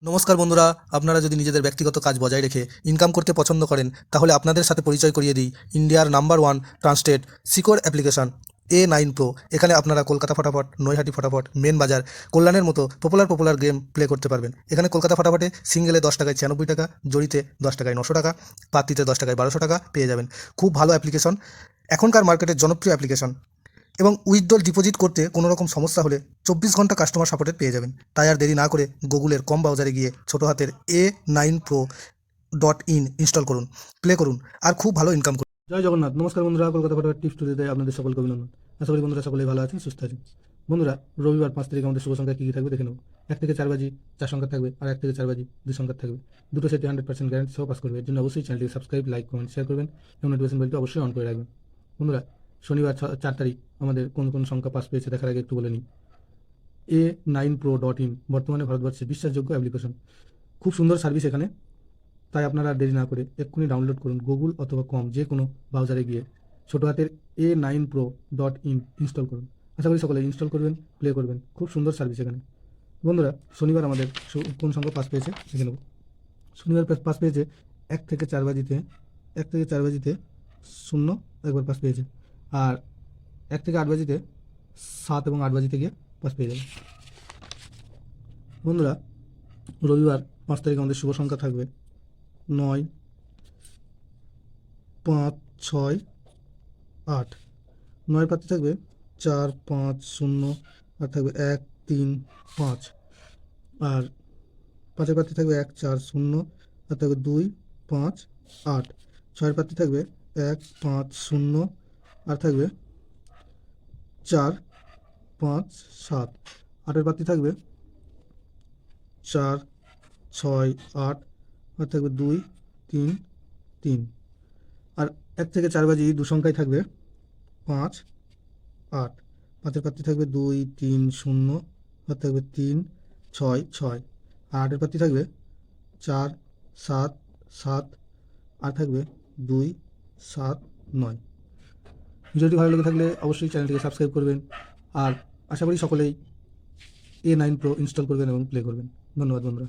নমস্কার বন্ধুরা, আপনারা যদি নিজেদের ব্যক্তিগত কাজ বজায় রেখে ইনকাম করতে পছন্দ করেন, তাহলে আপনাদের সাথে পরিচয় করিয়ে দিই ইন্ডিয়ার number one translate secure application A9 Pro। এখানে আপনারা কলকাতা ফটাফট, নৈহাটি ফটাফট, মেন বাজার, কল্যাণের মতো পপুলার গেম প্লে করতে পারবেন। এখানে কলকাতা ফটাফটে সিঙ্গেলে 10 টাকায় 96 টাকা, জড়িতে 10 টাকায় 900 টাকা, পাত্তিতে 10 টাকায় 1200 টাকা পেয়ে যাবেন। খুব ভালো অ্যাপ্লিকেশন, এখনকার মার্কেটের জনপ্রিয় অ্যাপ্লিকেশন। এবং উইথড্রল ডিপোজিট করতে কোনো রকম সমস্যা হলে 24 ঘন্টা কাস্টমার সাপোর্টেড পেয়ে যাবেন। তাই আর দেরি না করে গুগলের কম ব্রাউজারে গিয়ে ছোটো হাতের A9Pro.in ইনস্টল করুন, প্লে করুন, আর খুব ভালো ইনকাম করুন। জয় জগন্নাথ। নমস্কার বন্ধুরা, কলকাতা ফটোগ্রাফি টিপস টুডেতে আপনাদের সকলকে অভিনন্দন। আশা করি বন্ধুরা সকলেই ভালো আছেন, সুস্থ আছেন। বন্ধুরা, রবিবার 5 তারিখ আমাদের শুভ সংখ্যা কী কী থাকবে দেখে নেব। 1 থেকে 4 বাজি 4 সংখ্যা থাকবে, আর 1 থেকে 4 বাজি 2 সংখ্যা থাকবে। দুটো সেটে 100% গ্যারান্টি সহ পাস করবে। এর জন্য অবশ্যই চ্যানেলটিকে সাবস্ক্রাইব, লাইক, কমেন্ট, শেয়ার করবেন এবং নোটিফিকেশন বেলটি অবশ্যই অন করে রাখবেন। বন্ধুরা, শনিবার 4 তারিখ আমাদের কোন কোন সংখ্যা পাস পেয়েছে দেখার আগে একটু বলে নিই। A9Pro.in বর্তমানে ভারতবর্ষের বিশ্বাসযোগ্য অ্যাপ্লিকেশন। খুব সুন্দর সার্ভিস এখানে। তাই আপনারা দেরি না করে এক্ষুনি ডাউনলোড করুন গুগল অথবা কম যে কোনো ব্রাউজারে গিয়ে ছোটো হাতের A9Pro.in ইনস্টল করুন। আশা করি সকলে ইনস্টল করবেন, প্লে করবেন। খুব সুন্দর সার্ভিস এখানে। বন্ধুরা, শনিবার আমাদের কোন সংখ্যা পাস পেয়েছে দেখে নেব। শনিবার পাস পেয়েছে 1 থেকে 4 বাজিতে 0 একবার পাস পেয়েছে, আর 1 থেকে 8 বাজিতে 7 এবং 8 বাজিতে গিয়ে পাস পেয়ে যাবে। বন্ধুরা, রবিবার 5 তারিখ আমাদের শুভ সংখ্যা থাকবে 9, 5, 6, 8। 9 পাতে থাকবে 4, 5, 0, আর থাকবে 1, 3, 5। আর 5 পাতে থাকবে 1, 4, 0, আর থাকবে 2, 5, 8। 6 পাতে থাকবে 1, 5, 0, আর থাকবে 4, 5, 7। 8 পাতে থাকবে 4, 6, 8, আর থাকবে 2, 3, 3। আর 1 থেকে 4 বাজি 2 সংখ্যায় থাকবে 5, 8। 5 পাত্তি থাকবে 2, 3, 0, আর থাকবে 3, 6, 6। আর 8 পাত্তি থাকবে 4, 7, 7, আর থাকবে 2, 7, 9। ভিডিওটি ভালো লেগে থাকলে অবশ্যই চ্যানেলটিকে সাবস্ক্রাইব করবেন, আর আশা করি সকলেই A9 Pro ইনস্টল করবেন এবং প্লে করবেন। ধন্যবাদ বন্ধুরা।